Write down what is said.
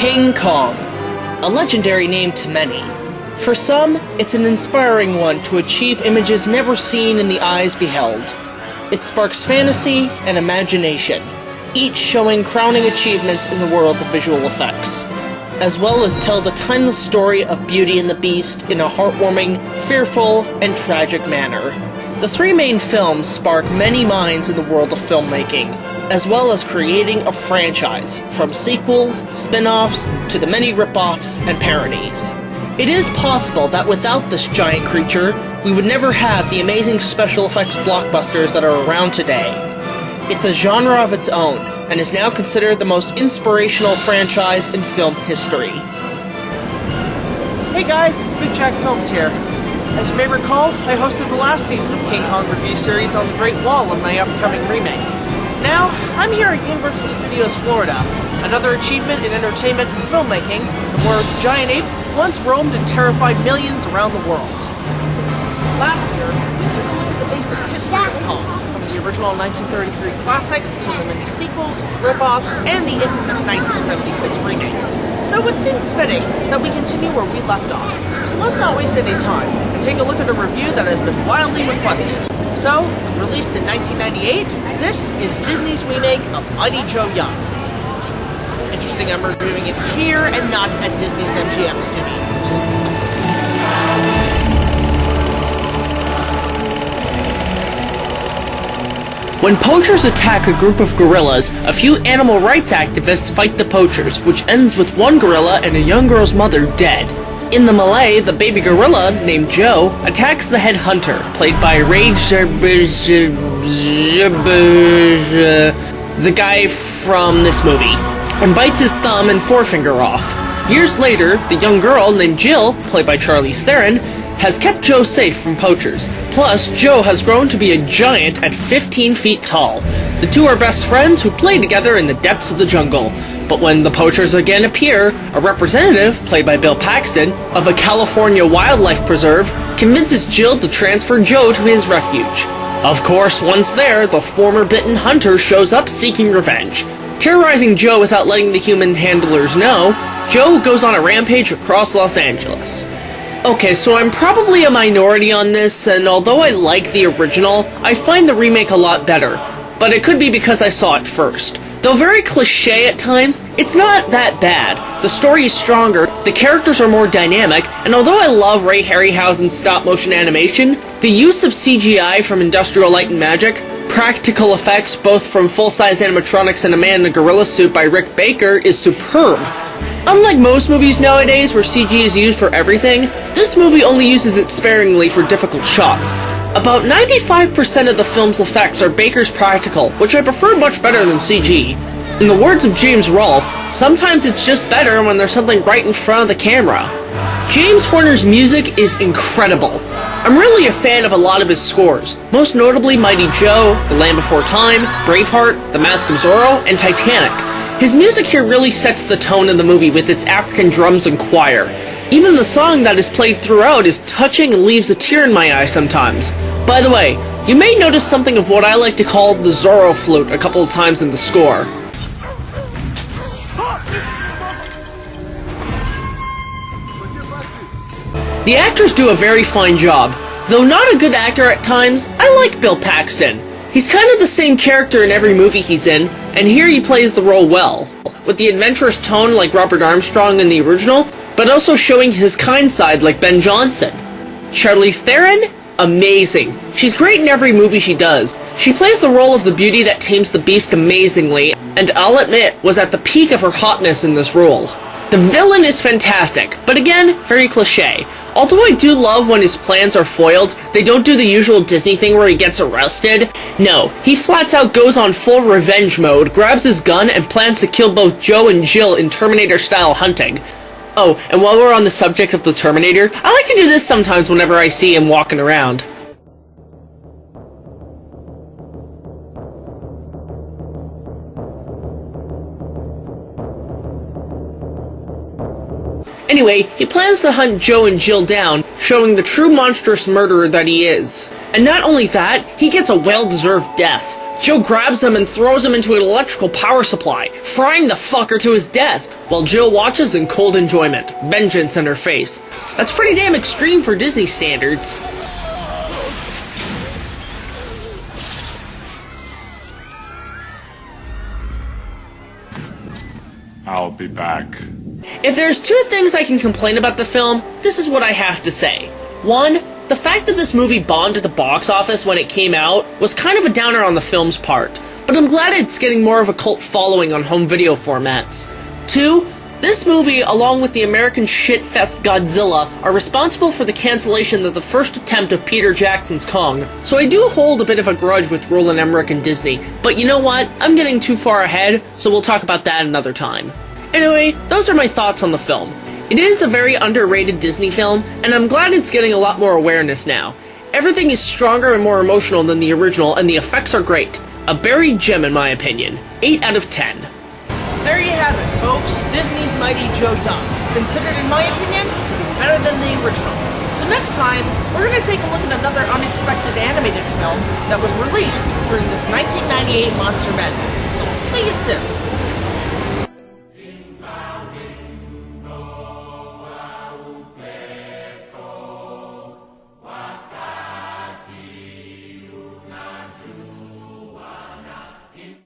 King Kong, a legendary name to many. For some, it's an inspiring one to achieve images never seen in the eyes beheld. It sparks fantasy and imagination, each showing crowning achievements in the world of visual effects, as well as tell the timeless story of Beauty and the Beast in a heartwarming, fearful, and tragic manner. The three main films spark many minds in the world of filmmaking, as well as creating a franchise, from sequels, spin-offs, to the many rip-offs and parodies. It is possible that without this giant creature, we would never have the amazing special effects blockbusters that are around today. It's a genre of its own, and is now considered the most inspirational franchise in film history. Hey guys, it's BigJackFilms here. As you may recall, I hosted the last season of King Kong review series on the Great Wall of my upcoming remake. Now, I'm here at Universal Studios Florida, another achievement in entertainment and filmmaking, where a giant ape once roamed and terrified millions around the world. Last year, we took a look at the basic history of Kong, from the original 1933 classic to the many sequels, rip-offs, and the infamous 1976 remake. So it seems fitting that we continue where we left off. So let's not waste any time and take a look at a review that has been wildly requested. So, released in 1998, this is Disney's remake of Mighty Joe Young. Interesting I'm reviewing it here and not at Disney's MGM Studios. When poachers attack a group of gorillas, a few animal rights activists fight the poachers, which ends with one gorilla and a young girl's mother dead. In the melee, the baby gorilla, named Joe, attacks the head hunter, played by the guy from this movie, and bites his thumb and forefinger off. Years later, the young girl, named Jill, played by Charlize Theron, has kept Joe safe from poachers. Plus, Joe has grown to be a giant at 15 feet tall. The two are best friends who play together in the depths of the jungle. But when the poachers again appear, a representative, played by Bill Paxton, of a California wildlife preserve, convinces Jill to transfer Joe to his refuge. Of course, once there, the former bitten hunter shows up seeking revenge. Terrorizing Joe without letting the human handlers know, Joe goes on a rampage across Los Angeles. Okay, so I'm probably a minority on this, and although I like the original, I find the remake a lot better. But it could be because I saw it first. Though very cliché at times, it's not that bad. The story is stronger, the characters are more dynamic, and although I love Ray Harryhausen's stop-motion animation, the use of CGI from Industrial Light and Magic, practical effects both from full-size animatronics and a man in a gorilla suit by Rick Baker is superb. Unlike most movies nowadays where CG is used for everything, this movie only uses it sparingly for difficult shots. About 95% of the film's effects are Baker's practical, which I prefer much better than CG. In the words of James Rolfe, sometimes it's just better when there's something right in front of the camera. James Horner's music is incredible. I'm really a fan of a lot of his scores, most notably Mighty Joe, The Land Before Time, Braveheart, The Mask of Zorro, and Titanic. His music here really sets the tone of the movie with its African drums and choir. Even the song that is played throughout is touching and leaves a tear in my eye sometimes. By the way, you may notice something of what I like to call the Zorro flute a couple of times in the score. The actors do a very fine job. Though not a good actor at times, I like Bill Paxton. He's kind of the same character in every movie he's in, and here he plays the role well, with the adventurous tone like Robert Armstrong in the original, but also showing his kind side like Ben Johnson. Charlize Theron? Amazing. She's great in every movie she does. She plays the role of the beauty that tames the beast amazingly, and I'll admit, was at the peak of her hotness in this role. The villain is fantastic, but again, very cliché. Although I do love when his plans are foiled, they don't do the usual Disney thing where he gets arrested. No, he flats out goes on full revenge mode, grabs his gun, and plans to kill both Joe and Jill in Terminator-style hunting. Oh, and while we're on the subject of the Terminator, I like to do this sometimes whenever I see him walking around. Anyway, he plans to hunt Joe and Jill down, showing the true monstrous murderer that he is. And not only that, he gets a well-deserved death. Joe grabs him and throws him into an electrical power supply, frying the fucker to his death, while Jill watches in cold enjoyment, vengeance in her face. That's pretty damn extreme for Disney standards. I'll be back. If there's two things I can complain about the film, this is what I have to say. One, the fact that this movie bombed at the box office when it came out was kind of a downer on the film's part, but I'm glad it's getting more of a cult following on home video formats. Two, this movie, along with the American shitfest Godzilla, are responsible for the cancellation of the first attempt of Peter Jackson's Kong, so I do hold a bit of a grudge with Roland Emmerich and Disney, but you know what? I'm getting too far ahead, so we'll talk about that another time. Anyway, those are my thoughts on the film. It is a very underrated Disney film, and I'm glad it's getting a lot more awareness now. Everything is stronger and more emotional than the original, and the effects are great. A buried gem in my opinion. 8 out of 10. There you have it, folks. Disney's Mighty Joe Young. Considered, in my opinion, to be better than the original. So next time, we're going to take a look at another unexpected animated film that was released during this 1998 Monster Madness. So we'll see you soon.